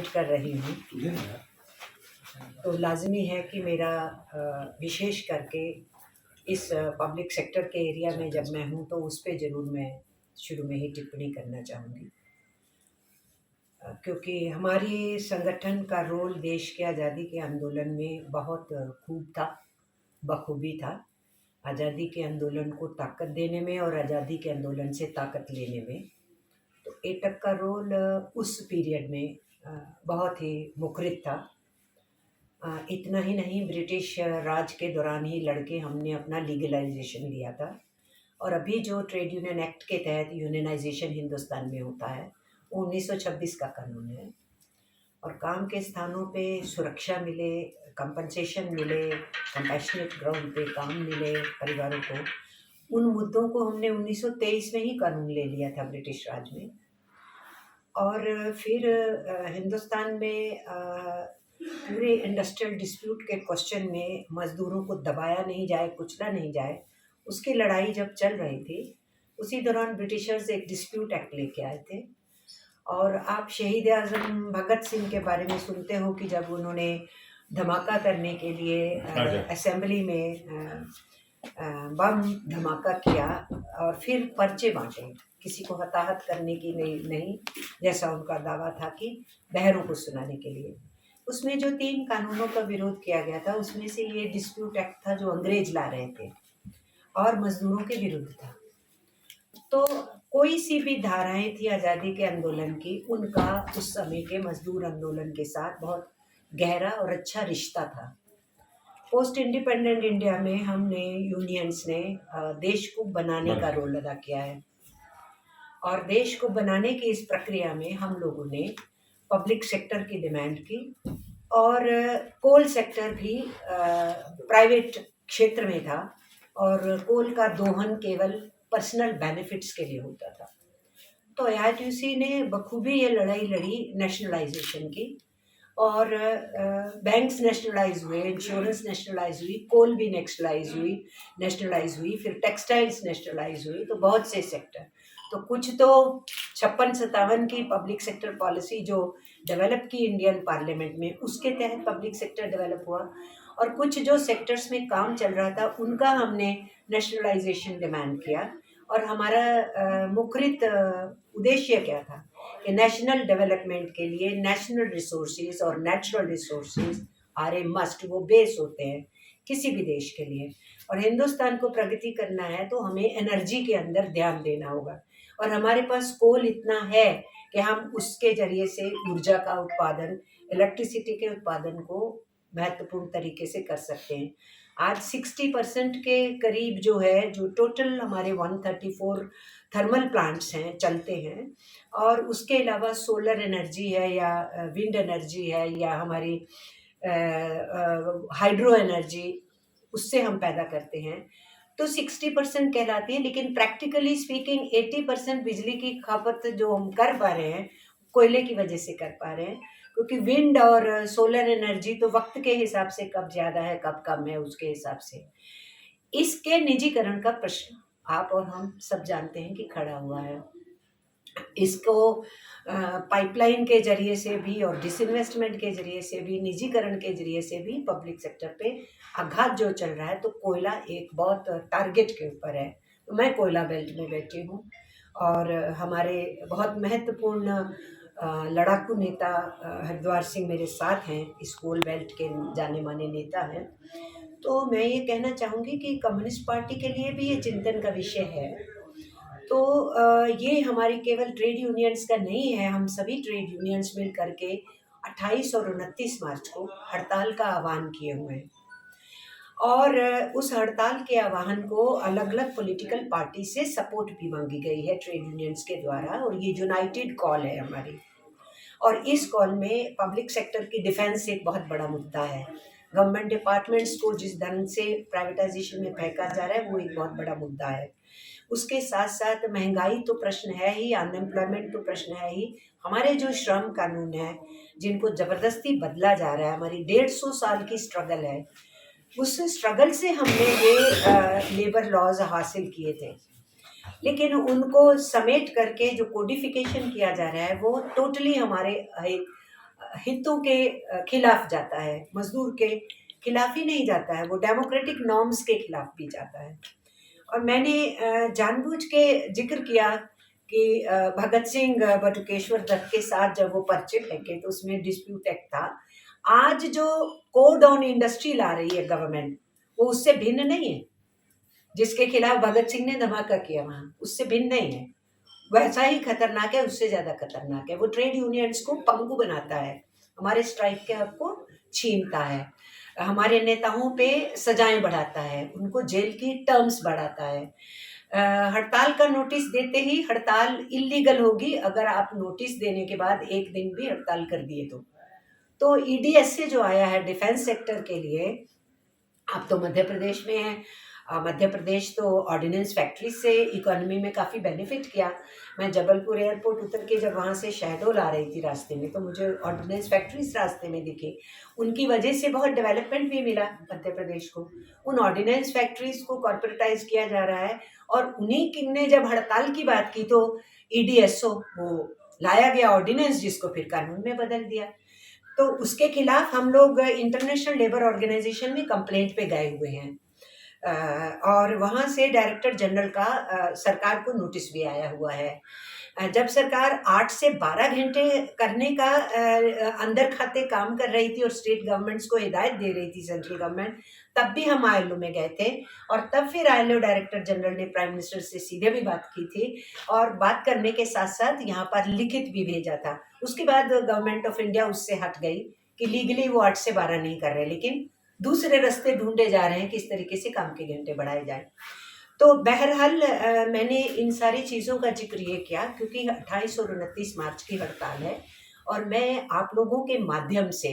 Represent कर रही हूँ, तो लाजमी है कि मेरा विशेष करके इस पब्लिक सेक्टर के एरिया में जब मैं हूँ तो उस पे ज़रूर मैं शुरू में ही टिप्पणी करना चाहूँगी, क्योंकि हमारी संगठन का रोल देश के आज़ादी के आंदोलन में बहुत खूब था, बखूबी था। आज़ादी के आंदोलन को ताकत देने में और आज़ादी के आंदोलन से ताकत लेने में, तो एटक का रोल उस पीरियड में बहुत ही मुखरित था। इतना ही नहीं, ब्रिटिश राज के दौरान ही लड़के हमने अपना लीगलाइजेशन लिया था, और अभी जो ट्रेड यूनियन एक्ट के तहत यूनियनाइजेशन हिंदुस्तान में होता है वो 1926 का कानून है, और काम के स्थानों पे सुरक्षा मिले, कंपनसेशन मिले, कंपैशनेट ग्राउंड पे काम मिले परिवारों को, उन मुद्दों को हमने 1923 में ही कानून ले लिया था ब्रिटिश राज में। और फिर हिंदुस्तान में पूरे इंडस्ट्रियल डिस्प्यूट के क्वेश्चन में मज़दूरों को दबाया नहीं जाए, कुचला नहीं जाए, उसकी लड़ाई जब चल रही थी, उसी दौरान ब्रिटिशर्स एक डिस्प्यूट एक्ट लेके आए थे। और आप शहीद आज़म भगत सिंह के बारे में सुनते हो कि जब उन्होंने धमाका करने के लिए असेंबली में बम धमाका किया और फिर पर्चे बांटे, किसी को हताहत करने की नहीं, जैसा उनका दावा था कि बहरों को सुनाने के लिए। उसमें जो 3 कानूनों का विरोध किया गया था, उसमें से ये डिस्प्यूट एक्ट था जो अंग्रेज ला रहे थे और मजदूरों के विरुद्ध था। तो कोई सी भी धाराएं थी आज़ादी के आंदोलन की, उनका उस समय के मजदूर आंदोलन के साथ बहुत गहरा और अच्छा रिश्ता था। पोस्ट इंडिपेंडेंट इंडिया में हमने यूनियंस ने देश को बनाने का रोल अदा किया है, और देश को बनाने की इस प्रक्रिया में हम लोगों ने पब्लिक सेक्टर की डिमांड की, और कोल सेक्टर भी प्राइवेट क्षेत्र में था, और कोल का दोहन केवल पर्सनल बेनिफिट्स के लिए होता था। तो AITUC ने बखूबी ये लड़ाई लड़ी नेशनलाइजेशन की, और बैंक्स नेशनलाइज हुए, इंश्योरेंस नेशनलाइज हुई, कोल भी नेशनलाइज हुई, फिर टेक्सटाइल्स नेशनलाइज हुई, तो बहुत से सेक्टर। तो कुछ तो 56-57 की पब्लिक सेक्टर पॉलिसी जो डेवलप की इंडियन पार्लियामेंट में, उसके तहत पब्लिक सेक्टर डेवलप हुआ, और कुछ जो सेक्टर्स में काम चल रहा था उनका हमने नेशनलाइजेशन डिमांड किया। और हमारा मुखरित उद्देश्य क्या था कि नेशनल डेवलपमेंट के लिए नेशनल रिसोर्सेज और natural resources are a must, वो बेस होते हैं किसी भी देश के लिए। और हिंदुस्तान को प्रगति करना है तो हमें एनर्जी के अंदर ध्यान देना होगा, और हमारे पास कोल इतना है कि हम उसके जरिए से ऊर्जा का उत्पादन, इलेक्ट्रिसिटी के उत्पादन को महत्वपूर्ण तरीके से कर सकते हैं। आज 60% के करीब जो है, जो टोटल हमारे 134 थर्मल प्लांट्स हैं, चलते हैं, और उसके अलावा सोलर एनर्जी है या विंड एनर्जी है या हमारी हाइड्रो एनर्जी, उससे हम पैदा करते हैं, तो 60% कहलाती है। लेकिन प्रैक्टिकली स्पीकिंग 80% बिजली की खपत जो हम कर पा रहे हैं, कोयले की वजह से कर पा रहे हैं, क्योंकि विंड और सोलर एनर्जी तो वक्त के हिसाब से कब ज़्यादा है कब कम है, उसके हिसाब से इसके निजीकरण का प्रश्न आप और हम सब जानते हैं कि खड़ा हुआ है। इसको पाइपलाइन के जरिए से भी और डिसइन्वेस्टमेंट के जरिए से भी, निजीकरण के जरिए से भी पब्लिक सेक्टर पे आघात जो चल रहा है, तो कोयला एक बहुत टारगेट के ऊपर है। तो मैं कोयला बेल्ट में बैठी हूँ, और हमारे बहुत महत्वपूर्ण लड़ाकू नेता हरद्वार सिंह मेरे साथ हैं, इस कोल बेल्ट के जाने माने नेता हैं। तो मैं ये कहना चाहूँगी कि कम्युनिस्ट पार्टी के लिए भी ये चिंतन का विषय है। तो ये हमारी केवल ट्रेड यूनियंस का नहीं है, हम सभी ट्रेड यूनियंस मिल करके 28 और 29 मार्च को हड़ताल का आह्वान किए हुए हैं, और उस हड़ताल के आह्वान को अलग अलग पॉलिटिकल पार्टी से सपोर्ट भी मांगी गई है ट्रेड यूनियंस के द्वारा, और ये यूनाइटेड कॉल है हमारी। और इस कॉल में पब्लिक सेक्टर की डिफेंस एक बहुत बड़ा मुद्दा है। गवर्नमेंट डिपार्टमेंट्स को जिस ढंग से प्राइवेटाइजेशन में फेंका जा रहा है, वो एक बहुत बड़ा मुद्दा है। उसके साथ साथ महंगाई तो प्रश्न है ही, अनएम्प्लॉयमेंट तो प्रश्न है ही। हमारे जो श्रम कानून है, जिनको ज़बरदस्ती बदला जा रहा है, हमारी 150 साल की स्ट्रगल है, उस स्ट्रगल से हमने ये लेबर लॉज हासिल किए थे, लेकिन उनको समेट करके जो कोडिफिकेशन किया जा रहा है वो टोटली हमारे हितों के खिलाफ जाता है, मजदूर के खिलाफ ही नहीं जाता है, वो डेमोक्रेटिक नॉर्म्स के खिलाफ भी जाता है। और मैंने जानबूझ के जिक्र किया कि भगत सिंह बटुकेश्वर दत्त के साथ जब वो पर्चे फेंके तो उसमें डिस्प्यूट एक्ट था। आज जो कोड ऑन इंडस्ट्री ला रही है गवर्नमेंट, वो उससे भिन्न नहीं है। जिसके खिलाफ भगत सिंह ने धमाका किया वहां, उससे भिन्न नहीं है, वैसा ही खतरनाक है, उससे ज्यादा खतरनाक है। वो ट्रेड यूनियंस को पंगु बनाता है, हमारे स्ट्राइक के हक को छीनता है, हमारे नेताओं पे सजाएं बढ़ाता है, उनको जेल की टर्म्स बढ़ाता है। हड़ताल का नोटिस देते ही हड़ताल इलीगल होगी अगर आप नोटिस देने के बाद एक दिन भी हड़ताल कर दिए तो ईडीएस से जो आया है डिफेंस सेक्टर के लिए, आप तो मध्य प्रदेश में हैं, मध्य प्रदेश तो ऑर्डिनेंस फैक्ट्री से इकोनॉमी में काफ़ी बेनिफिट किया। मैं जबलपुर एयरपोर्ट उतर के जब वहाँ से शहडोल आ रही थी रास्ते में, तो मुझे ऑर्डिनेंस फैक्ट्रीज रास्ते में दिखी, उनकी वजह से बहुत डेवलपमेंट भी मिला मध्य प्रदेश को। उन ऑर्डिनेंस फैक्ट्रीज को कॉर्पोरेटाइज किया जा रहा है, और उन्हीं की ने जब हड़ताल की बात की तो ईडीएसओ वो लाया गया ऑर्डिनेंस, जिसको फिर कानून में बदल दिया। तो उसके खिलाफ हम लोग इंटरनेशनल लेबर ऑर्गेनाइजेशन में कंप्लेंट पे गए हुए हैं, और वहाँ से डायरेक्टर जनरल का सरकार को नोटिस भी आया हुआ है। जब सरकार 8 से 12 घंटे करने का अंदर खाते काम कर रही थी और स्टेट गवर्नमेंट्स को हिदायत दे रही थी सेंट्रल गवर्नमेंट, तब भी हम आईएलओ में गए थे, और तब फिर आईएलओ डायरेक्टर जनरल ने प्राइम मिनिस्टर से सीधे भी बात की थी, और बात करने के साथ साथ यहाँ पर लिखित भी भेजा था। उसके बाद गवर्नमेंट ऑफ इंडिया उससे हट गई कि लीगली वो 8 से 12 नहीं कर रहे, लेकिन दूसरे रास्ते ढूंढे जा रहे हैं किस तरीके से काम के घंटे बढ़ाए जाए। तो बहरहाल मैंने इन सारी चीज़ों का जिक्र ये किया क्योंकि 28 और 29 मार्च की हड़ताल है, और मैं आप लोगों के माध्यम से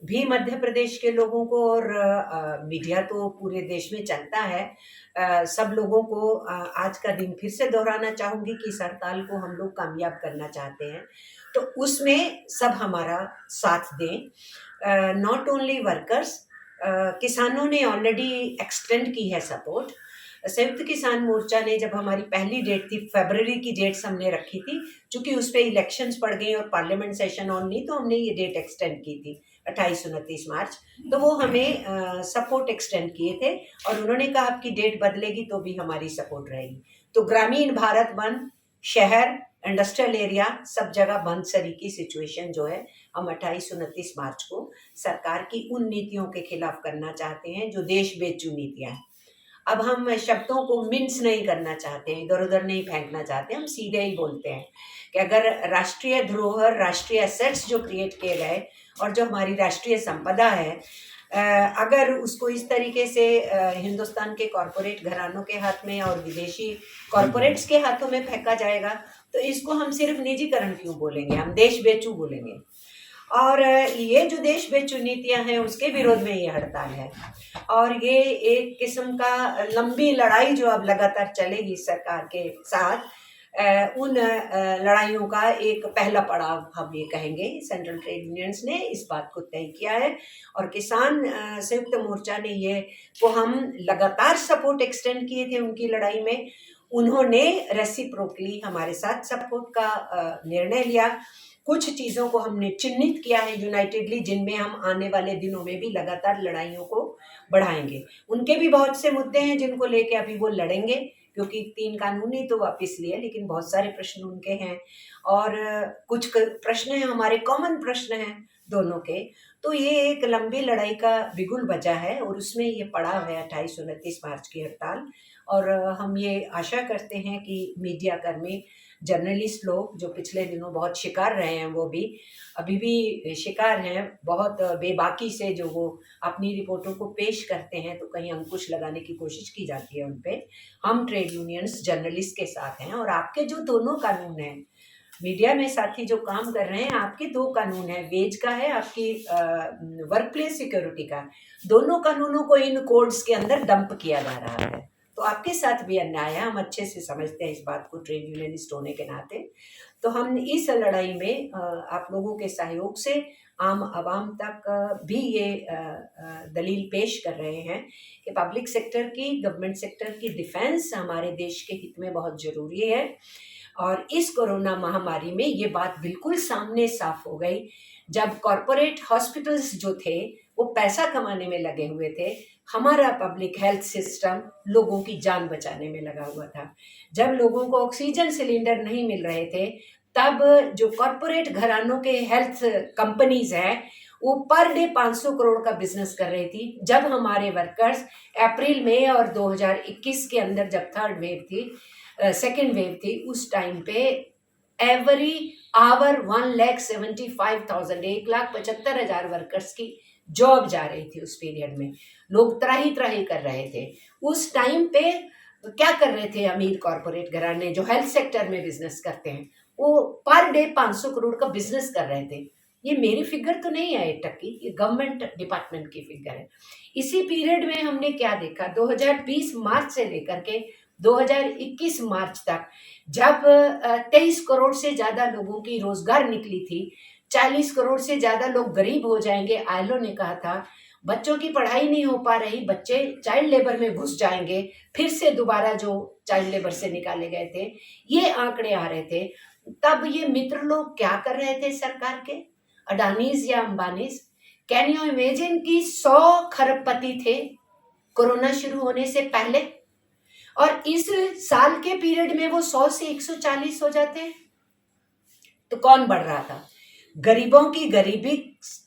भी मध्य प्रदेश के लोगों को, और मीडिया तो पूरे देश में चलता है, सब लोगों को आज का दिन फिर से दोहराना चाहूँगी कि इस हड़ताल को हम लोग कामयाब करना चाहते हैं, तो उसमें सब हमारा साथ दें। नॉट ओनली वर्कर्स, किसानों ने ऑलरेडी एक्सटेंड की है सपोर्ट। संयुक्त किसान मोर्चा ने, जब हमारी पहली डेट थी, फरवरी की डेट्स हमने रखी थी, चूंकि उस पर इलेक्शंस पड़ गई और पार्लियामेंट सेशन ऑन नहीं, तो हमने ये डेट एक्सटेंड की थी 28-29 मार्च। तो वो हमें सपोर्ट एक्सटेंड किए थे, और उन्होंने कहा आपकी डेट बदलेगी तो भी हमारी सपोर्ट रहेगी। तो ग्रामीण भारत बंद, शहर, इंडस्ट्रियल एरिया, सब जगह बंद सरी की सिचुएशन जो है, हम 28-29 मार्च को सरकार की उन नीतियों के खिलाफ करना चाहते हैं जो देश बेचू नीतियां हैं। अब हम शब्दों को मिन्स नहीं करना चाहते हैं, इधर उधर नहीं फेंकना चाहते, हम सीधे ही बोलते हैं कि अगर राष्ट्रीय धरोहर, राष्ट्रीय एसेट्स जो क्रिएट किए गए और जो हमारी राष्ट्रीय संपदा है, अगर उसको इस तरीके से हिंदुस्तान के कॉरपोरेट घरानों के हाथ में और विदेशी कॉरपोरेट्स के हाथों में फेंका जाएगा, तो इसको हम सिर्फ निजीकरण क्यों बोलेंगे, हम देश बेचू बोलेंगे। और ये जो देश बेचू नीतियां हैं उसके विरोध में ये हड़ताल है, और ये एक किस्म का लंबी लड़ाई जो अब लगातार चलेगी सरकार के साथ, उन लड़ाइयों का एक पहला पड़ाव हम ये कहेंगे। सेंट्रल ट्रेड यूनियंस ने इस बात को तय किया है, और किसान संयुक्त मोर्चा ने ये को हम लगातार सपोर्ट एक्सटेंड किए थे उनकी लड़ाई में, उन्होंने रेसिप्रोकली हमारे साथ सपोर्ट का निर्णय लिया। कुछ चीज़ों को हमने चिन्हित किया है यूनाइटेडली, जिनमें हम आने वाले दिनों में भी लगातार लड़ाइयों को बढ़ाएंगे। उनके भी बहुत से मुद्दे हैं जिनको लेके अभी वो लड़ेंगे, क्योंकि 3 कानून ही तो वापस लिए, लेकिन बहुत सारे प्रश्न उनके हैं, और कुछ प्रश्न हैं हमारे, कॉमन प्रश्न हैं दोनों के। तो ये एक लंबी लड़ाई का बिगुल बजा है, और उसमें ये पड़ा है 28-29 मार्च की हड़ताल। और हम ये आशा करते हैं कि मीडिया कर्मी, जर्नलिस्ट लोग जो पिछले दिनों बहुत शिकार रहे हैं, वो भी अभी भी शिकार हैं, बहुत बेबाकी से जो वो अपनी रिपोर्टों को पेश करते हैं, तो कहीं अंकुश लगाने की कोशिश की जाती है उन पे। हम ट्रेड यूनियंस जर्नलिस्ट के साथ हैं, और आपके जो दोनों कानून हैं, मीडिया में साथी जो काम कर रहे हैं, आपके 2 कानून हैं, वेज का है, आपकी वर्क प्लेस सिक्योरिटी का। दोनों कानूनों को इन कोड्स के अंदर डंप किया जा रहा है। तो आपके साथ भी अन्याय है, हम अच्छे से समझते हैं इस बात को ट्रेड यूनियनिस्ट होने के नाते। तो हम इस लड़ाई में आप लोगों के सहयोग से आम आवाम तक भी ये दलील पेश कर रहे हैं कि पब्लिक सेक्टर की, गवर्नमेंट सेक्टर की डिफेंस हमारे देश के हित में बहुत ज़रूरी है। और इस कोरोना महामारी में ये बात बिल्कुल सामने साफ हो गई, जब कॉरपोरेट हॉस्पिटल्स जो थे वो पैसा कमाने में लगे हुए थे, हमारा पब्लिक हेल्थ सिस्टम लोगों की जान बचाने में लगा हुआ था। जब लोगों को ऑक्सीजन सिलेंडर नहीं मिल रहे थे, तब जो कॉरपोरेट घरानों के हेल्थ कंपनीज हैं वो पर डे 500 करोड़ का बिजनेस कर रही थी। जब हमारे वर्कर्स अप्रैल में और 2021 के अंदर जब थर्ड वेव थी, सेकेंड वेव थी, उस टाइम पे एवरी आवर 1,75,000 1,75,000 वर्कर्स की जॉब जा रही थी। उस पीरियड में लोग त्राही त्राही कर रहे थे। उस टाइम पे क्या कर रहे थे अमीर कॉरपोरेट घराने जो हेल्थ सेक्टर में बिजनेस करते हैं, वो पर डे 500 करोड़ का बिजनेस कर रहे थे। ये मेरी फिगर तो नहीं है टक्की, ये गवर्नमेंट डिपार्टमेंट की फिगर है। इसी पीरियड में हमने क्या देखा, 2020 मार्च से लेकर के 2021 मार्च तक, जब 23 करोड़ से ज़्यादा लोगों की रोजगार निकली थी, 40 करोड़ से ज़्यादा लोग गरीब हो जाएंगे, आयलो ने कहा था, बच्चों की पढ़ाई नहीं हो पा रही, बच्चे चाइल्ड लेबर में घुस जाएंगे, फिर से दोबारा जो चाइल्ड लेबर से निकाले गए थे, ये आंकड़े आ रहे थे। तब ये मित्र लोग क्या कर रहे थे सरकार के, अडानीज या अंबानीज? कैन यू इमेजिन कि 100 खरबपति थे कोरोना शुरू होने से पहले, और इस साल के पीरियड में वो 100 से 140 हो जाते हैं। तो कौन बढ़ रहा था? गरीबों की गरीबी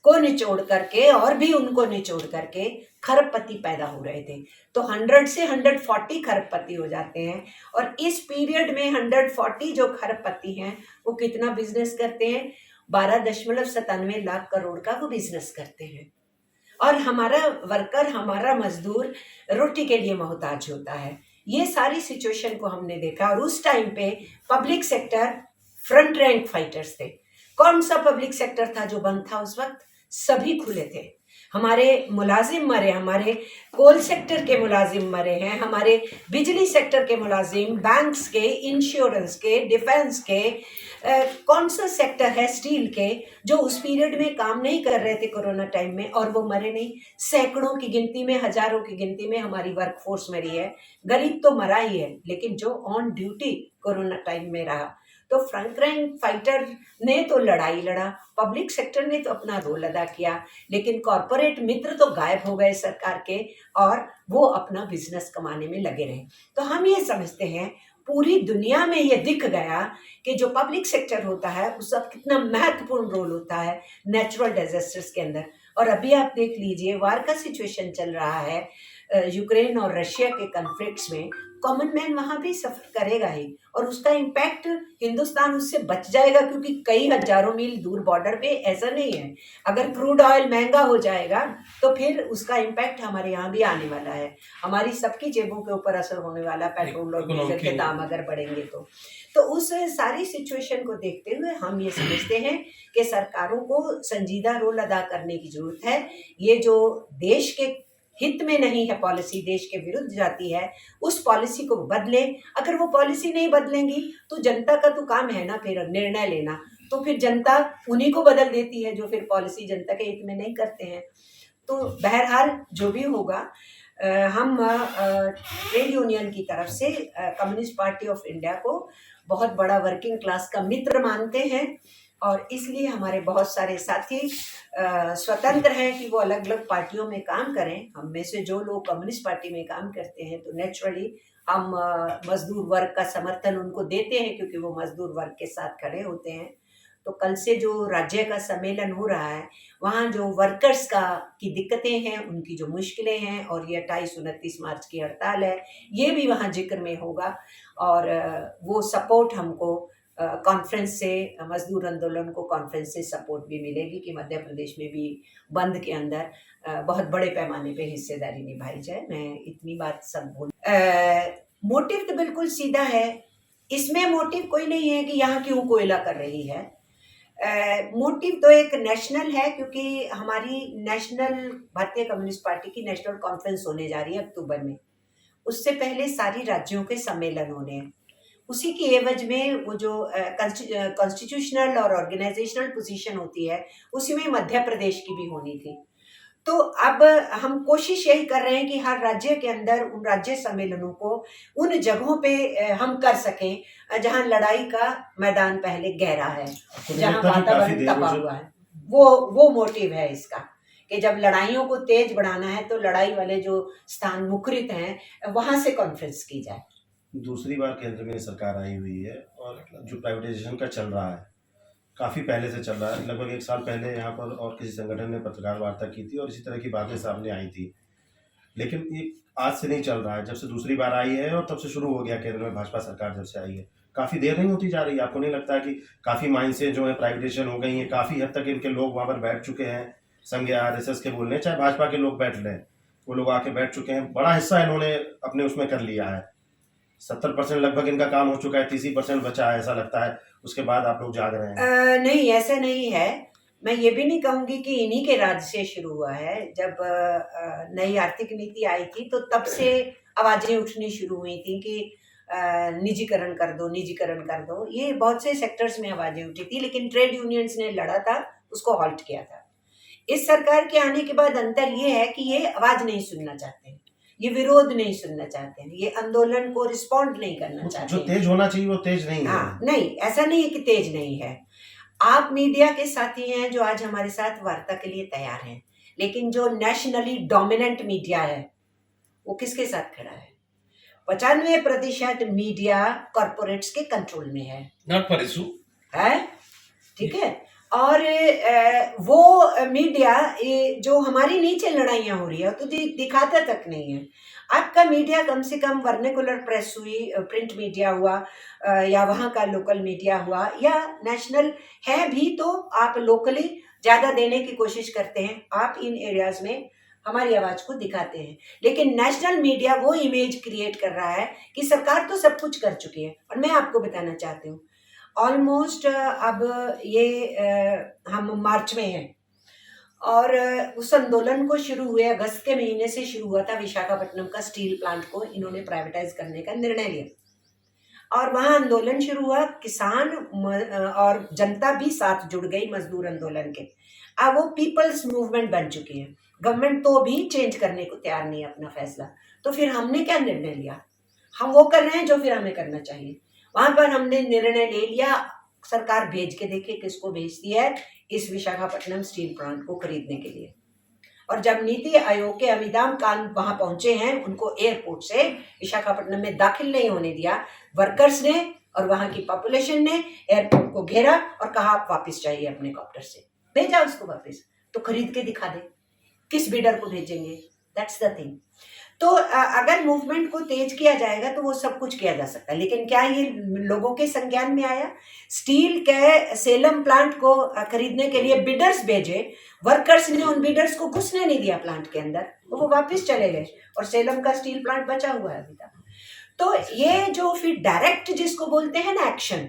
को निचोड़ करके और भी उनको निचोड़ करके खरबपति पैदा हो रहे थे। तो 100 से 140 खरबपति हो जाते हैं, और इस पीरियड में 140 जो खरबपति हैं वो कितना बिजनेस करते हैं? 12.97 लाख करोड़ का वो बिजनेस करते हैं। और हमारा वर्कर, हमारा मजदूर रोटी के लिए मोहताज होता है। ये सारी सिचुएशन को हमने देखा, और उस टाइम पे public sector front rank fighters थे। कौन सा पब्लिक सेक्टर था जो बंद था उस वक्त? सभी खुले थे। हमारे मुलाजिम मरे, हमारे कोल सेक्टर के मुलाजिम मरे हैं, हमारे बिजली सेक्टर के मुलाजिम, बैंक्स के, इंश्योरेंस के, डिफेंस के, कौन सा सेक्टर है स्टील के, जो उस पीरियड में काम नहीं कर रहे थे कोरोना टाइम में, और वो मरे नहीं? सैकड़ों की गिनती में, हजारों की गिनती में हमारी वर्कफोर्स मरी है। गरीब तो मरा ही है, लेकिन जो ऑन ड्यूटी कोरोना टाइम में रहा, तो फ्रंट रैंक फाइटर ने तो लड़ाई लड़ा, पब्लिक सेक्टर ने तो अपना रोल अदा किया, लेकिन कॉरपोरेट मित्र तो गायब हो गए सरकार के, और वो अपना बिजनेस कमाने में लगे रहे। तो हम ये समझते हैं, पूरी दुनिया में ये दिख गया कि जो पब्लिक सेक्टर होता है उसका कितना महत्वपूर्ण रोल होता है नेचुरल डिजास्टर्स के अंदर। और अभी आप देख लीजिए, वार का सिचुएशन चल रहा है यूक्रेन और रशिया के कॉन्फ्लिक्ट्स में, कॉमन मैन वहाँ भी सफर करेगा ही, और उसका इम्पैक्ट हिंदुस्तान उससे बच जाएगा, क्योंकि कई हजारों मील दूर बॉर्डर पे ऐसा नहीं है। अगर क्रूड ऑयल महंगा हो जाएगा तो फिर उसका इम्पैक्ट हमारे यहाँ भी आने वाला है, हमारी सबकी जेबों के ऊपर असर होने वाला, पेट्रोल और डीजल के दाम अगर बढ़ेंगे तो उस सारी सिचुएशन को देखते हुए हम ये समझते हैं कि सरकारों को संजीदा रोल अदा करने की जरूरत है। ये जो देश के हित में नहीं है पॉलिसी, देश के विरुद्ध जाती है, उस पॉलिसी को बदले। अगर वो पॉलिसी नहीं बदलेंगी तो जनता का तो काम है ना फिर निर्णय लेना, तो फिर जनता उन्हीं को बदल देती है जो फिर पॉलिसी जनता के हित में नहीं करते हैं। तो बहरहाल जो भी होगा, हम ट्रेड यूनियन की तरफ से कम्युनिस्ट पार्टी ऑफ इंडिया को बहुत बड़ा वर्किंग क्लास का मित्र मानते हैं, और इसलिए हमारे बहुत सारे साथी स्वतंत्र हैं कि वो अलग अलग पार्टियों में काम करें। हम में से जो लोग कम्युनिस्ट पार्टी में काम करते हैं तो नेचुरली हम मजदूर वर्ग का समर्थन उनको देते हैं, क्योंकि वो मजदूर वर्ग के साथ खड़े होते हैं। तो कल से जो राज्य का सम्मेलन हो रहा है, वहाँ जो वर्कर्स की दिक्कतें हैं, उनकी जो मुश्किलें हैं, और ये 28-29 मार्च की हड़ताल है, ये भी वहाँ जिक्र में होगा। और वो सपोर्ट हमको कॉन्फ्रेंस से, मजदूर आंदोलन को कॉन्फ्रेंस से सपोर्ट भी मिलेगी कि मध्य प्रदेश में भी बंद के अंदर बहुत बड़े पैमाने पे हिस्सेदारी निभाई जाए। मैं इतनी बात सब बोल, मोटिव तो बिल्कुल सीधा है, इसमें मोटिव कोई नहीं है कि यहाँ क्यों कोयला कर रही है। मोटिव तो एक नेशनल है, क्योंकि हमारी नेशनल भारतीय कम्युनिस्ट पार्टी की नेशनल कॉन्फ्रेंस होने जा रही है अक्टूबर में। उससे पहले सारी राज्यों के सम्मेलन होने हैं। उसी की एवज में वो जो कॉन्स्टिट्यूशनल और ऑर्गेनाइजेशनल पोजीशन होती है, उसी में मध्य प्रदेश की भी होनी थी। तो अब हम कोशिश यही कर रहे हैं कि हर राज्य के अंदर उन राज्य सम्मेलनों को उन जगहों पे हम कर सकें जहां लड़ाई का मैदान पहले गहरा है, जहां वातावरण तपा हुआ है। वो मोटिव है इसका कि जब लड़ाइयों को तेज बढ़ाना है तो लड़ाई वाले जो स्थान मुखरित हैं वहां से कॉन्फ्रेंस की जाए। दूसरी बार केंद्र में सरकार आई हुई है और जो प्राइवेटाइजेशन का चल रहा है काफ़ी पहले से चल रहा है, लगभग 1 साल पहले यहाँ पर और किसी संगठन ने पत्रकार वार्ता की थी और इसी तरह की बातें सामने आई थी। लेकिन ये आज से नहीं चल रहा है, जब से दूसरी बार आई है और तब से शुरू हो गया केंद्र में भाजपा सरकार जब से आई है। काफ़ी देर नहीं होती जा रही है? आपको नहीं लगता है कि काफ़ी माइंसें जो है प्राइवेटाइजेशन हो गई हैं, काफ़ी हद तक इनके लोग वहाँ पर बैठ चुके हैं, संघ या RSS के बोलने, चाहे भाजपा के लोग बैठ लें, वो लोग आके बैठ चुके हैं, बड़ा हिस्सा इन्होंने अपने उसमें कर लिया है। 70% लगभग इनका काम हो चुका है, 30% बचा है ऐसा लगता है, उसके बाद आप लोग जाग रहे हैं। नहीं, ऐसा नहीं है। मैं ये भी नहीं कहूंगी कि इन्हीं के राज से शुरू हुआ है। जब नई आर्थिक नीति आई थी तो तब से आवाजें उठनी शुरू हुई थी कि निजीकरण कर दो, निजीकरण कर दो। ये बहुत से सेक्टर्स में आवाजें उठी थी, लेकिन ट्रेड यूनियंस ने लड़ा था, उसको हॉल्ट किया था। इस सरकार के आने के बाद अंतर ये है कि ये आवाज नहीं सुनना चाहते हैं, ये विरोध नहीं सुनना चाहते हैं, ये आंदोलन को रिस्पॉन्ड नहीं करना चाहते जो तेज होना चाहिए वो तेज नहीं है। हाँ, नहीं, ऐसा नहीं है कि तेज नहीं है। आप मीडिया के साथी हैं जो आज हमारे साथ वार्ता के लिए तैयार हैं, लेकिन जो नेशनली डोमिनेंट मीडिया है वो किसके साथ खड़ा है? 95% मीडिया कॉर्पोरेट्स के कंट्रोल में है। नॉट फॉर इशू है, ठीक है। और वो मीडिया जो हमारी नीचे लड़ाइयाँ हो रही है तो दिखाता तक नहीं है। आपका मीडिया कम से कम वर्नाकुलर प्रेस हुई, प्रिंट मीडिया हुआ, या वहाँ का लोकल मीडिया हुआ, या नेशनल है भी तो आप लोकली ज़्यादा देने की कोशिश करते हैं। आप इन एरियाज में हमारी आवाज़ को दिखाते हैं, लेकिन नेशनल मीडिया वो इमेज क्रिएट कर रहा है कि सरकार तो सब कुछ कर चुकी है। और मैं आपको बताना चाहती हूँ, ऑलमोस्ट अब ये हम मार्च में हैं और उस आंदोलन को शुरू हुए अगस्त के महीने से शुरू हुआ था। विशाखापट्टनम का स्टील प्लांट को इन्होंने प्राइवेटाइज करने का निर्णय लिया और वहाँ आंदोलन शुरू हुआ। किसान और जनता भी साथ जुड़ गई मजदूर आंदोलन के। अब वो पीपल्स मूवमेंट बन चुकी है। गवर्नमेंट तो भी चेंज करने को तैयार नहीं है अपना फैसला। तो फिर हमने क्या निर्णय लिया? हम वो कर रहे हैं जो फिर हमें करना चाहिए। वहां पर हमने निर्णय ले लिया, सरकार भेज के देखे किसको भेजती है इस विशाखापट्टनम स्टील प्लांट को खरीदने के लिए। और जब नीति आयोग के अमिताभ कांत वहां पहुंचे हैं, उनको एयरपोर्ट से विशाखापट्टनम में दाखिल नहीं होने दिया। वर्कर्स ने और वहां की पॉपुलेशन ने एयरपोर्ट को घेरा और कहा आप वापस जाइए अपने कॉप्टर से। भेजा उसको वापस, तो खरीद के दिखा दे, किस बिडर को भेजेंगे? That's the thing. तो अगर मूवमेंट को तेज किया जाएगा तो वो सब कुछ किया जा सकता है, लेकिन क्या ये लोगों के संज्ञान में आया? स्टील के सेलम प्लांट को खरीदने के लिए बिडर्स भेजे, वर्कर्स ने उन बिडर्स को घुसने नहीं दिया प्लांट के अंदर, तो वो वापस चले गए और सेलम का स्टील प्लांट बचा हुआ है अभी तक। तो ये जो फिर डायरेक्ट जिसको बोलते हैं ना एक्शन,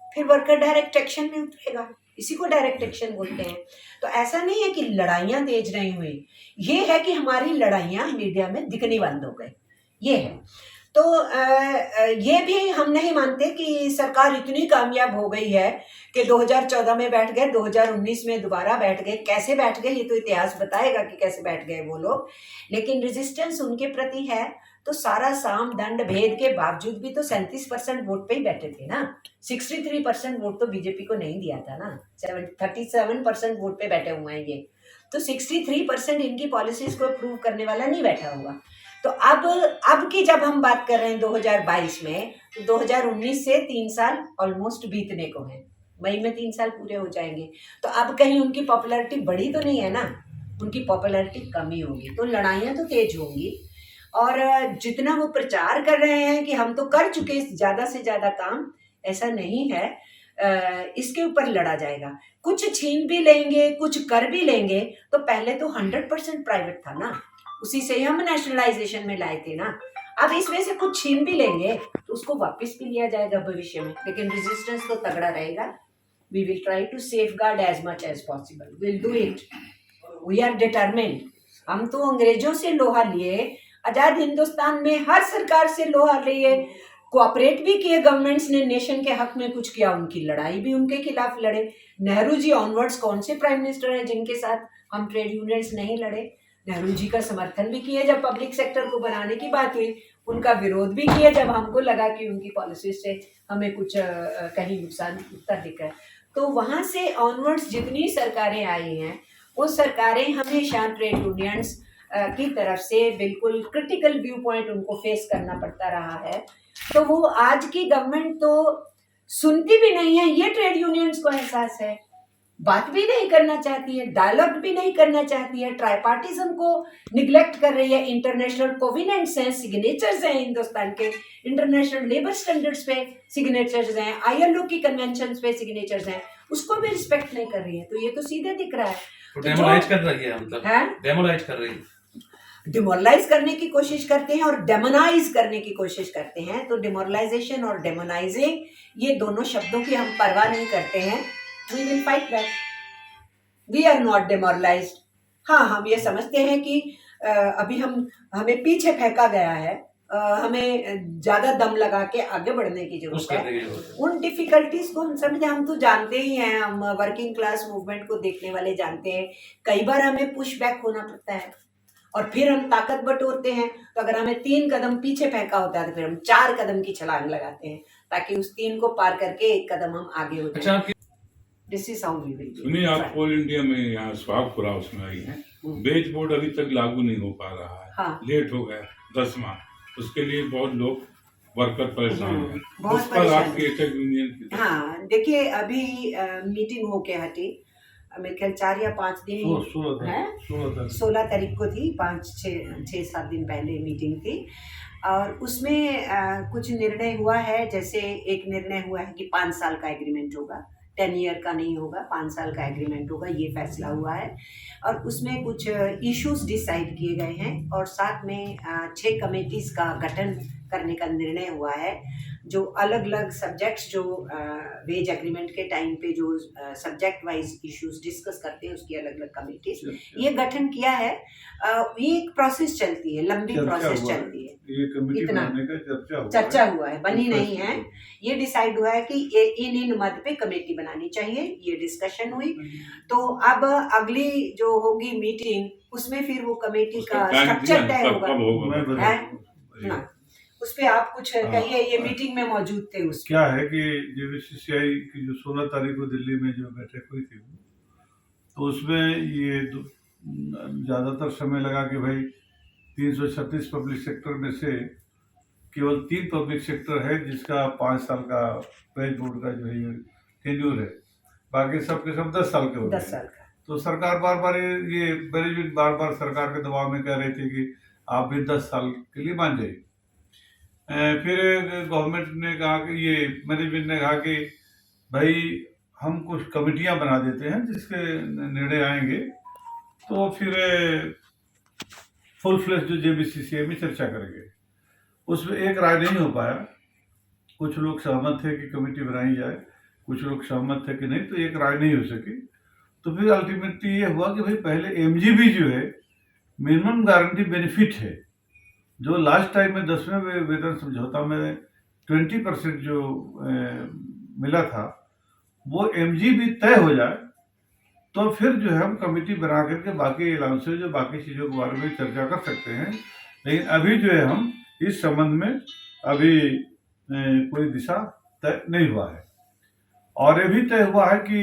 फिर वर्कर डायरेक्ट एक्शन में उतरेगा, इसी को डायरेक्ट एक्शन बोलते हैं। तो ऐसा नहीं है कि लड़ाइयां तेज नहीं हुई, ये है कि हमारी लड़ाइयां मीडिया में दिखनी बंद हो गई, ये है। तो ये भी हम नहीं मानते कि सरकार इतनी कामयाब हो गई है कि 2014 में बैठ गए, 2019 में दोबारा बैठ गए। कैसे बैठ गए ये तो इतिहास बताएगा कि कैसे बैठ गए वो लोग, लेकिन रेजिस्टेंस उनके प्रति है। तो सारा साम दंड भेद के बावजूद भी तो 37% वोट पे ही बैठे थे ना। 63% वोट तो बीजेपी को नहीं दिया था ना, 37% वोट पे बैठे हुए हैं ये। तो 63% इनकी पॉलिसीज को अप्रूव करने वाला नहीं बैठा हुआ। तो अब की जब हम बात कर रहे हैं 2022 में, तो 2019 से 3 साल ऑलमोस्ट बीतने को हैं। मई में 3 साल पूरे हो जाएंगे। तो अब कहीं उनकी पॉपुलैरिटी बढ़ी तो नहीं है ना, उनकी पॉपुलैरिटी कमी होगी। तो लड़ाइयाँ तो तेज होंगी और जितना वो प्रचार कर रहे हैं कि हम तो कर चुके ज़्यादा से ज़्यादा काम, ऐसा नहीं है। इसके ऊपर लड़ा जाएगा। कुछ छीन भी लेंगे, कुछ कर भी लेंगे, तो पहले तो 100% प्राइवेट था ना, उसी से ही हम नेशनलाइजेशन में लाए थे ना। अब इसमें से कुछ छीन भी लेंगे तो उसको वापस भी लिया जाएगा भविष्य में, लेकिन रेजिस्टेंस तो तगड़ा रहेगा। We will try to safeguard as much as possible, will do it, we are determined. हम तो अंग्रेजों से लोहा लिए, आजाद हिंदुस्तान में हर सरकार से लो हार रही है, कोऑपरेट भी किए गवर्नमेंट्स ने, नेशन के हक में कुछ किया, उनकी लड़ाई भी उनके खिलाफ लड़े। नेहरू जी ऑनवर्ड्स कौन से प्राइम मिनिस्टर हैं जिनके साथ हम ट्रेड यूनियंस नहीं लड़े? नेहरू जी का समर्थन भी किए जब पब्लिक सेक्टर को बनाने की बात हुई, उनका विरोध भी किए जब हमको लगा कि उनकी पॉलिसी से हमें कुछ कहीं नुकसान उत्तर दिख रहा है। तो वहाँ से ऑनवर्ड्स जितनी सरकारें आई हैं वो सरकारें हमेशा ट्रेड यूनियंस की तरफ से बिल्कुल क्रिटिकल व्यू पॉइंट उनको फेस करना पड़ता रहा है। तो वो आज की गवर्नमेंट तो सुनती भी नहीं है, ये ट्रेड यूनियंस को एहसास है, बात भी नहीं करना चाहती है, डायलॉग भी नहीं करना चाहती है, ट्राइपार्टिज्म को निग्लेक्ट कर रही है। इंटरनेशनल कोविनेंट्स हैं, सिग्नेचर्स हैं हिंदुस्तान के, इंटरनेशनल लेबर स्टैंडर्ड्स पे सिग्नेचर्स हैं, आईएलओ की कन्वेंशंस पे सिग्नेचर्स हैं, उसको भी रिस्पेक्ट नहीं कर रही है। तो ये तो सीधे दिख रहा है, तो डेमोलाइज कर रही है, मतलब डेमोलाइज कर रही है, डिमोरलाइज करने की कोशिश करते हैं और डेमोनाइज करने की कोशिश करते हैं। तो डिमोरलाइजेशन और डेमोनाइजिंग, ये दोनों शब्दों की हम परवाह नहीं करते हैं। We will fight back, we are not demoralised. हाँ, हम ये समझते हैं कि अभी हमें पीछे फेंका गया है, हमें ज्यादा दम लगा के आगे बढ़ने की जरूरत है। उन डिफिकल्टीज को हम समझे, हम तो जानते ही हैं, हम वर्किंग क्लास मूवमेंट को देखने वाले जानते हैं, कई बार हमें पुश बैक होना पड़ता है और फिर हम ताकत बटोरते हैं। तो अगर हमें 3 कदम पीछे फेंका होता है तो फिर हम 4 कदम की छलांग लगाते हैं ताकि उस 3 को पार करके 1 कदम हम आगे हो जाएं। This is how we will do. सुनिए, आप ऑल इंडिया में यहाँ सुहागपुरा उसमें आई हैं, वेज बोर्ड अभी तक लागू नहीं हो पा रहा है। हाँ। लेट हो गया 10 माह, उसके लिए बहुत लोग वर्कर परेशान हैं। बहुत उस पर परेशान आपकी ट्रेड यूनियन की हाँ, देखिए अभी मीटिंग होके हटी, मेरे ख्याल 4 या 5 दिन 16 तारीख को थी, 5-6-7 दिन पहले मीटिंग थी और उसमें कुछ निर्णय हुआ है। जैसे एक निर्णय हुआ है कि 5 साल का एग्रीमेंट होगा, 10 ईयर का नहीं होगा, 5 साल का एग्रीमेंट होगा, ये फैसला हुआ है। और उसमें कुछ इश्यूज डिसाइड किए गए हैं और साथ में 6 कमेटीज का गठन करने का निर्णय हुआ है, जो अलग अलग सब्जेक्ट्स, जो वेज एग्रीमेंट के टाइम पे जो सब्जेक्ट वाइज इश्यूज डिस्कस करते हैं, उसकी अलग अलग कमेटीज ये गठन किया है। ये एक प्रोसेस चलती है, लंबी प्रोसेस चलती है, ये कमेटी इतना बनाने का चर्चा हुआ है, बनी नहीं है। ये डिसाइड हुआ है कि इन मद पे कमेटी बनानी चाहिए, ये डिस्कशन हुई। तो अब अगली जो होगी मीटिंग, उसमें फिर वो कमेटी का स्ट्रक्चर तय होगा। उस पे आप कुछ कहिए, ये मीटिंग में मौजूद थे। उस क्या है कि जेबीसीसीआई की जो 16 तारीख को दिल्ली में जो बैठक हुई थी, तो उसमें ये ज़्यादातर समय लगा कि भाई 336 पब्लिक सेक्टर में से केवल 3 पब्लिक सेक्टर है जिसका 5 साल का वेज बोर्ड का जो है टेन्यूर है, बाकी सब के सब 10 साल के हो 10 साल का। तो सरकार बार बार ये मैनेजमेंट बार बार सरकार के दबाव में कह रही थी कि आप भी 10 साल के लिए मान जाइए। फिर गवर्नमेंट ने कहा कि ये मैनेजमेंट ने कहा कि भाई हम कुछ कमेटियां बना देते हैं जिसके निर्णय आएंगे तो फिर फुल फ्लेश जो जेबीसीसीआई में चर्चा करेंगे। उसमें एक राय नहीं हो पाया, कुछ लोग सहमत थे कि कमेटी बनाई जाए, कुछ लोग सहमत थे कि नहीं, तो एक राय नहीं हो सकी। तो फिर अल्टीमेटली ये हुआ कि भाई पहले एमजीबी जो है, मिनिमम गारंटी बेनिफिट है, जो लास्ट टाइम में 10वें वेतन समझौता में 20% जो मिला था, वो एमजीबी तय हो जाए तो फिर जो है हम कमेटी बना करके बाकी अलाउंसेज जो बाकी चीज़ों के बारे में चर्चा कर सकते हैं। लेकिन अभी जो है हम इस संबंध में अभी कोई दिशा तय नहीं हुआ है। और ये भी तय हुआ है कि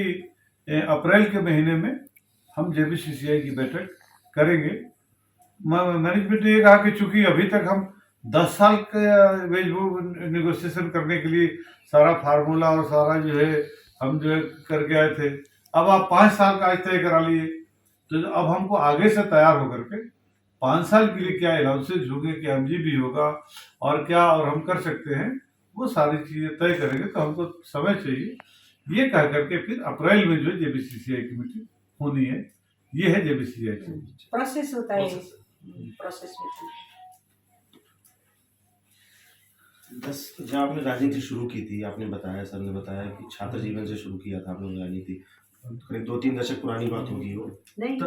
अप्रैल के महीने में हम जेबीसीसीआई की बैठक करेंगे। मैनेजमेंट ने ये कहा कि चूंकि अभी तक हम 10 साल का वेज बोर्ड नेगोशिएशन करने के लिए सारा फार्मूला और सारा जो है हम जो है करके आए थे, अब आप 5 साल का आज तय करा लिए, तो अब हमको आगे से तैयार होकर के 5 साल के लिए क्या अलाउंसेज होंगे, क्या एमजीबी होगा और क्या और हम कर सकते हैं, वो सारी चीज़ें तय करेंगे। तो हमको समय चाहिए, ये कह करके फिर अप्रैल में जो है जेबीसीसीआई की मीटिंग होनी है। ये है जेबीसीसीआई की प्रोसेस होता है, प्रोसेस में। जब आपने राजनीति शुरू की थी, आपने बताया, सर ने बताया कि छात्र जीवन से शुरू किया था आपने राजनीति, करीब 2-3 दशक पुरानी बात होगी वो। नहीं,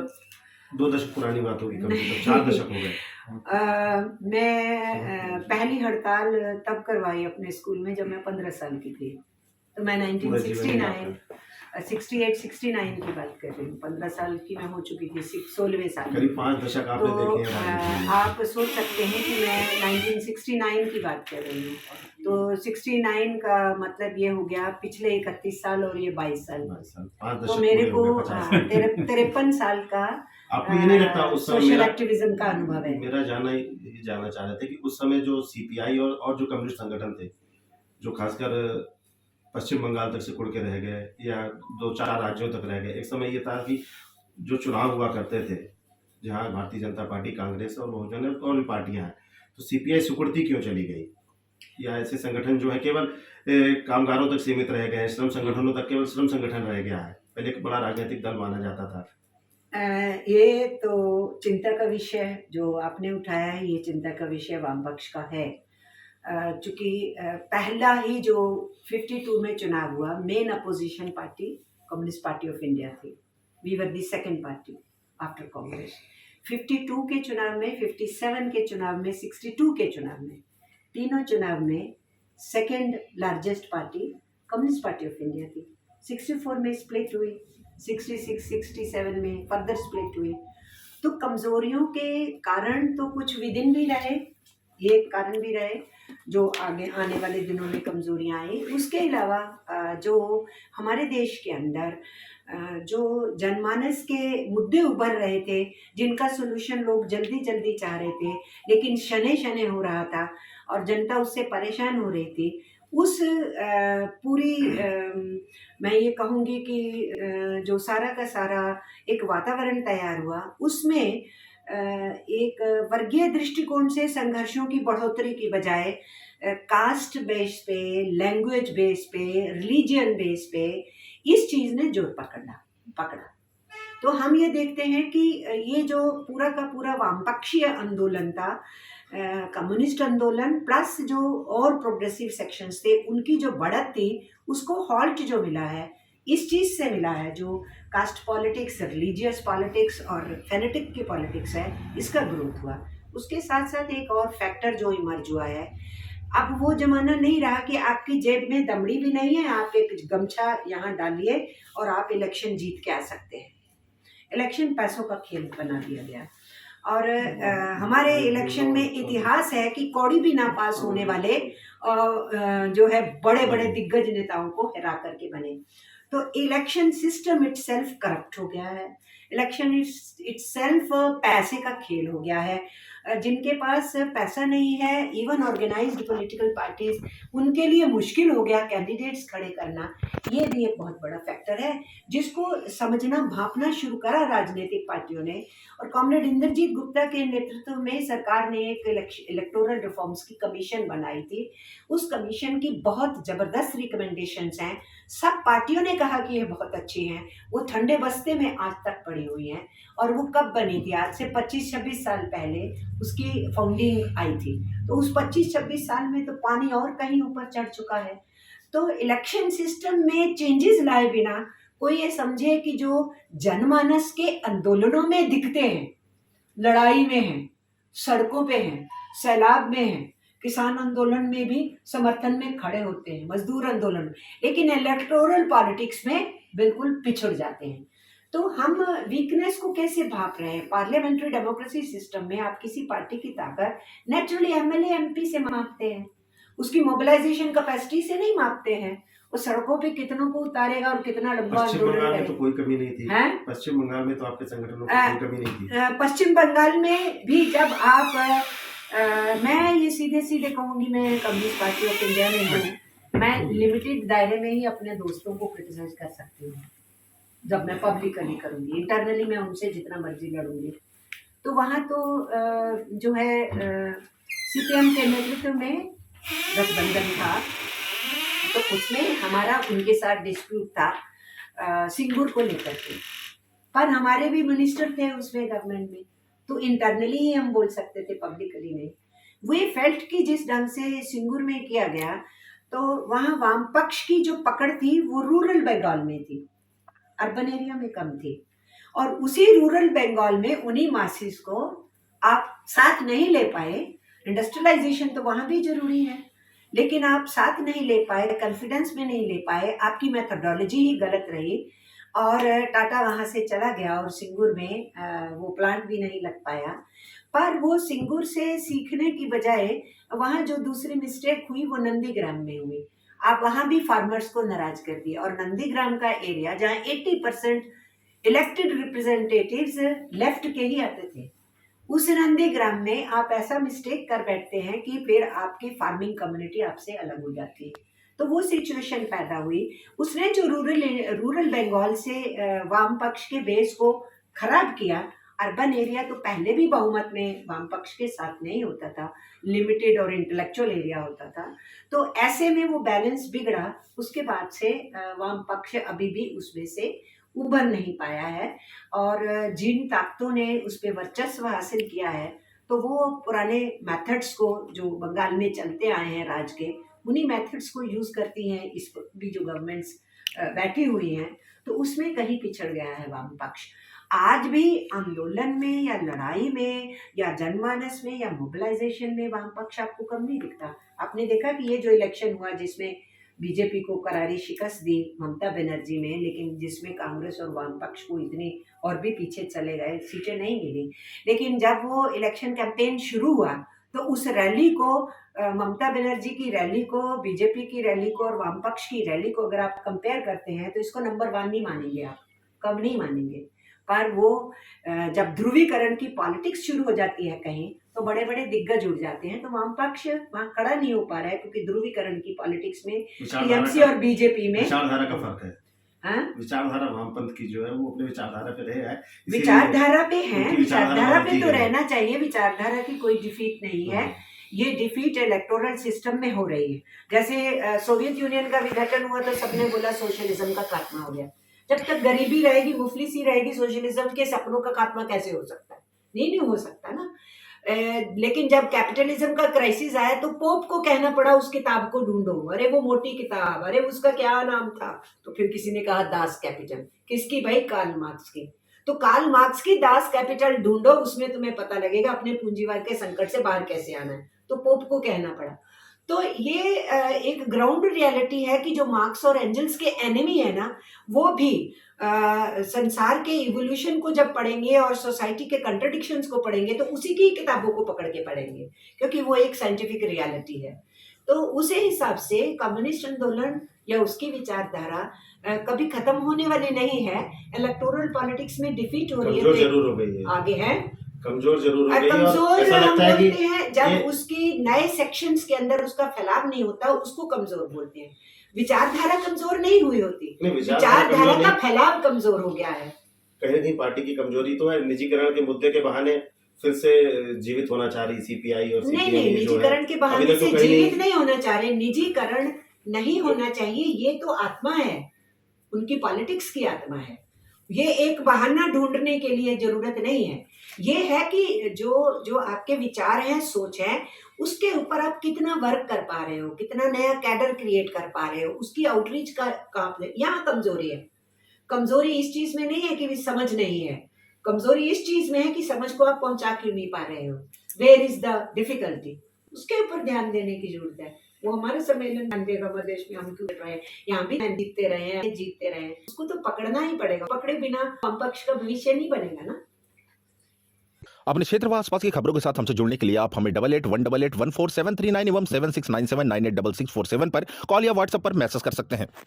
2 दशक पुरानी बात होगी, कम से कम 4 दशक हो गए। मैं पहली हड़ताल तब करवाई अपने स्कूल में जब मैं 15 साल की थी। तो मैं पूरा जीवन ही 68-69 की बात कर रही हूँ। 15 साल की मैं हो चुकी थी, 16वें साल में। करीब 5 दशक आपने तो देखे हैं राजनीति में। आप सोच सकते हैं कि मैं 1969 की बात कर रही हूँ। तो 69 का मतलब ये हो गया पिछले 31 साल और ये 22 साल। 5 तो दशक मेरे पूरे को हो गए, 50 53 साल का आपको ये नहीं लगता उस समय सोशल एक्टिविज्म का अनुभव है। मेरा ये जानना चाह रहे थे कि उस समय जो सीपीआई और जो कम्युनिस्ट संगठन थे, जो खासकर पश्चिम बंगाल तक सिकुड़ के रह गए या 2-4 राज्यों तक रह गए, एक समय ये था कि जो चुनाव हुआ करते थे, जहाँ भारतीय जनता पार्टी, कांग्रेस और बहुजन और भी पार्टियां हैं, तो सीपीआई सिकुड़ती क्यों चली गई? या ऐसे संगठन जो है केवल कामगारों तक सीमित रह गए, श्रम संगठनों तक केवल श्रम संगठन रह गया है, पहले एक बड़ा राजनीतिक दल माना जाता था। ये तो चिंता का विषय जो आपने उठाया है, ये चिंता का विषय वाम पक्ष का है। चूंकि पहला ही जो 52 में चुनाव हुआ, main opposition party communist party of India थी। We were the second party after Congress. 52 के चुनाव में, 57 के चुनाव में, 62 के चुनाव में, तीनों चुनाव में second largest party communist party of India थी। 64 में स्प्लिट हुई, 66, 67 में फर्दर स्प्लिट हुई। तो कमजोरियों के कारण तो कुछ विदिन भी रहे, ये कारण भी रहे जो आगे आने वाले दिनों में कमजोरियां आई। उसके अलावा जो हमारे देश के अंदर जो जनमानस के मुद्दे उभर रहे थे, जिनका सोल्यूशन लोग जल्दी जल्दी चाह रहे थे, लेकिन शनै शनै हो रहा था और जनता उससे परेशान हो रही थी, उस पूरी मैं ये कहूँगी कि जो सारा का सारा एक वातावरण तैयार हुआ, उसमें एक वर्गीय दृष्टिकोण से संघर्षों की बढ़ोतरी की बजाय कास्ट बेस पे, लैंग्वेज बेस पे, रिलीजियन बेस पे इस चीज़ ने जोर पकड़ा। तो हम ये देखते हैं कि ये जो पूरा का पूरा वामपक्षीय आंदोलन था, कम्युनिस्ट आंदोलन प्लस जो और प्रोग्रेसिव सेक्शंस थे, उनकी जो बढ़त थी, उसको हॉल्ट जो मिला है इस चीज़ से मिला है, जो कास्ट पॉलिटिक्स, रिलीजियस पॉलिटिक्स और फेनेटिक की पॉलिटिक्स है, इसका ग्रोथ हुआ। उसके साथ साथ एक और फैक्टर जो इमर्ज हुआ है, अब वो जमाना नहीं रहा कि आपकी जेब में दमड़ी भी नहीं है, आप एक गमछा यहाँ डालिए और आप इलेक्शन जीत के आ सकते हैं। इलेक्शन पैसों का खेल बना दिया गया और हमारे इलेक्शन में इतिहास है कि कौड़ी भी ना पास होने वाले जो है बड़े बड़े दिग्गज नेताओं को हरा करके बने। तो इलेक्शन सिस्टम इटसेल्फ करप्ट हो गया है, इलेक्शन इटसेल्फ पैसे का खेल हो गया है। जिनके पास पैसा नहीं है, इवन ऑर्गेनाइज्ड पॉलिटिकल पार्टीज, उनके लिए मुश्किल हो गया कैंडिडेट्स खड़े करना। ये भी एक बहुत बड़ा फैक्टर है जिसको समझना, भांपना शुरू करा राजनीतिक पार्टियों ने। और कॉमरेड इंद्रजीत गुप्ता के नेतृत्व में सरकार ने एक इलेक्टोरल रिफॉर्म्स की कमीशन बनाई थी। उस कमीशन की बहुत ज़बरदस्त रिकमेंडेशंस हैं, सब पार्टियों ने कहा कि ये बहुत अच्छी हैं, वो ठंडे बस्ते में आज तक पड़ी हुई हैं। और वो कब बनी थी? आज से 25-26 साल पहले उसकी फाउंडिंग आई थी। तो उस 25-26 साल में तो पानी और कहीं ऊपर चढ़ चुका है। तो इलेक्शन सिस्टम में चेंजेस लाए बिना कोई ये समझे कि जो जनमानस के आंदोलनों में दिखते हैं, लड़ाई में हैं, सड़कों पे हैं, सैलाब में हैं, किसान आंदोलन में भी समर्थन में खड़े होते हैं, मजदूर आंदोलन, लेकिन इलेक्टोरल पॉलिटिक्स में बिल्कुल पिछड़ जाते हैं। तो हम वीकनेस को कैसे भाप रहे हैं? पार्लियामेंट्री डेमोक्रेसी सिस्टम में आप किसी पार्टी की ताकत नेचुरली एमएलए एमपी से मापते हैं, उसकी मोबिलाइजेशन कैपेसिटी से नहीं मापते हैं। वो सड़कों पे कितनों को उतारेगा और कितना लंबा पश्चिम बंगाल में आंदोलन तो कोई कमी नहीं थी। हैं? पश्चिम बंगाल में तो आपके संगठनों की कोई कमी नहीं थी। पश्चिम बंगाल में भी जब आप मैं ये सीधे सीधे कहूँगी, मैं कम्युनिस्ट पार्टी ऑफ इंडिया में हूँ, मैं लिमिटेड दायरे में ही अपने दोस्तों को क्रिटिसाइज कर सकती हूँ। जब मैं पब्लिकली करूँगी, इंटरनली मैं उनसे जितना मर्जी लड़ूंगी। तो वहाँ तो जो है सीपीएम के नेतृत्व में गठबंधन था, तो उसमें हमारा उनके साथ डिस्प्यूट था सिंगूर को लेकर के, पर हमारे भी मिनिस्टर थे उसमें गवर्नमेंट में, तो इंटरनली ही हम बोल सकते थे, पब्लिकली नहीं। वे फेल्ट कि जिस ढंग से सिंगूर में किया गया, तो वहाँ वाम पक्ष की जो पकड़ थी वो रूरल बंगाल में थी, अर्बन एरिया में कम थी। और उसी रूरल बंगाल में उन्हीं मासिस को आप साथ नहीं ले पाए। इंडस्ट्रियलाइजेशन तो वहाँ भी जरूरी है, लेकिन आप साथ नहीं ले पाए, कॉन्फिडेंस में नहीं ले पाए, आपकी मेथोडोलॉजी ही गलत रही और टाटा वहाँ से चला गया और सिंगूर में वो प्लांट भी नहीं लग पाया। पर वो सिंगूर से सीखने की बजाय वहाँ जो दूसरी मिस्टेक हुई वो नंदीग्राम में हुई। आप वहाँ भी फार्मर्स को नाराज कर दिया और नंदीग्राम का एरिया जहाँ 80% इलेक्टेड रिप्रेजेंटेटिव्स लेफ्ट के ही आते थे, उस नंदीग्राम में आप ऐसा मिस्टेक कर बैठते हैं कि फिर आपकी फार्मिंग कम्युनिटी आपसे अलग हो जाती है। तो वो सिचुएशन पैदा हुई। उसने जो रूरल बंगाल से वाम पक्ष के बेस को खराब किया। अर्बन एरिया तो पहले भी बहुमत में वाम पक्ष के साथ नहीं होता था, लिमिटेड और इंटेलेक्चुअल एरिया होता था। तो ऐसे में वो बैलेंस बिगड़ा। उसके बाद से वाम पक्ष अभी भी उसमें से उभर नहीं पाया है और जिन ताकतों ने उस पर वर्चस्व हासिल किया है तो वो पुराने मेथड्स को जो बंगाल में चलते आए हैं राज के, उन्हीं मेथड्स को यूज करती हैं इस भी जो गवर्नमेंट्स बैठी हुई हैं। तो उसमें कहीं पिछड़ गया है वाम पक्ष। आज भी आंदोलन में या लड़ाई में या जनमानस में या मोबिलाइजेशन में वाम पक्ष आपको कम नहीं दिखता। आपने देखा कि ये जो इलेक्शन हुआ जिसमें बीजेपी को करारी शिकस्त दी ममता बनर्जी में, लेकिन जिसमें कांग्रेस और वाम पक्ष को इतनी और भी पीछे चले गए, सीटें नहीं मिली। लेकिन जब वो इलेक्शन कैंपेन शुरू हुआ तो उस रैली को, ममता बनर्जी की रैली को, बीजेपी की रैली को और वाम पक्ष की रैली को अगर आप कंपेयर करते हैं तो इसको नंबर 1 नहीं मानेंगे आप, कम नहीं मानेंगे। पर वो जब ध्रुवीकरण की पॉलिटिक्स शुरू हो जाती है कहीं तो बड़े बड़े दिग्गज जुड़ जाते हैं। तो वाम पक्ष वहाँ खड़ा नहीं हो पा रहा है क्योंकि ध्रुवीकरण की पॉलिटिक्स में टीएमसी और बीजेपी में विचारधारा का फर्क है। हाँ, विचारधारा वामपंथ की जो है वो अपने विचारधारा पे रहे है, विचारधारा पे है, उनकी विचारधारा पे तो है। रहना चाहिए। विचारधारा की कोई डिफीट नहीं है, ये डिफीट इलेक्टोरल सिस्टम में हो रही है। जैसे सोवियत यूनियन का विघटन हुआ तो सबने बोला सोशलिज्म का खात्मा हो गया। जब तक गरीबी रहेगी, मुफलिसी रहेगी, सोशलिज्म के सपनों का खात्मा कैसे हो सकता है? नहीं हो सकता ना। लेकिन जब कैपिटलिज्म का क्राइसिस आया तो पोप को कहना पड़ा उस किताब को ढूंढो। अरे वो मोटी किताब, अरे उसका क्या नाम था? तो फिर किसी ने कहा दास कैपिटल। किसकी भाई? कार्ल मार्क्स की। तो कार्ल मार्क्स की दास कैपिटल ढूंढो, उसमें तुम्हें पता लगेगा अपने पूंजीवाद के संकट से बाहर कैसे आना है। तो पोप को कहना पड़ा। तो ये एक ग्राउंड रियलिटी है कि जो मार्क्स और एंजल्स के एनिमी है ना, वो भी संसार के इवोल्यूशन को जब पढ़ेंगे और सोसाइटी के कंट्रडिक्शंस को पढ़ेंगे तो उसी की किताबों को पकड़ के पढ़ेंगे, क्योंकि वो एक साइंटिफिक रियलिटी है। तो उसी हिसाब से कम्युनिस्ट आंदोलन या उसकी विचारधारा कभी खत्म होने वाली नहीं है। इलेक्टोरल पॉलिटिक्स में डिफीट हो रही है, जरूर हो गई है, आगे है, कमजोर जरूर हो गई है। कमजोर ऐसा लगता है कि हैं जब उसकी नए सेक्शंस के अंदर उसका फैलाव नहीं होता, उसको कमजोर बोलते हैं। विचारधारा कमजोर नहीं हुई होती, विचारधारा का फैलाव कमजोर हो गया है। कहीं ना कहीं पार्टी की कमजोरी तो है। निजीकरण के मुद्दे के बहाने फिर से जीवित होना चाह रही सीपीआई और सीपीएम। नहीं, निजीकरण के बहाने से जीवित नहीं होना चाह रहे। निजीकरण नहीं होना चाहिए, ये तो आत्मा है, उनकी पॉलिटिक्स की आत्मा है। ये एक बहाना ढूंढने के लिए जरूरत नहीं है। ये है कि जो आपके विचार हैं, सोच है, उसके ऊपर आप कितना वर्क कर पा रहे हो, कितना नया कैडर क्रिएट कर पा रहे हो, उसकी आउटरीच का यहाँ कमजोरी है। कमजोरी इस चीज में नहीं है कि समझ नहीं है, कमजोरी इस चीज में है कि समझ को आप पहुंचा क्यों नहीं पा रहे हो। वेयर इज द डिफिकल्टी, उसके ऊपर ध्यान देने की जरूरत है। वो हमारे सम्मेलन ध्यान देगा, मध्यप्रदेश में हम क्यों कर रहे हैं, यहाँ भी जीतते रहे हैं, उसको तो पकड़ना ही पड़ेगा। पकड़े बिना वाम पक्ष का भविष्य नहीं बनेगा ना। अपने क्षेत्र व आसपास की खबरों के साथ हमसे जुड़ने के लिए आप हमें 8818814739 एवं 7697986647 पर कॉल या व्हाट्सएप पर मैसेज कर सकते हैं।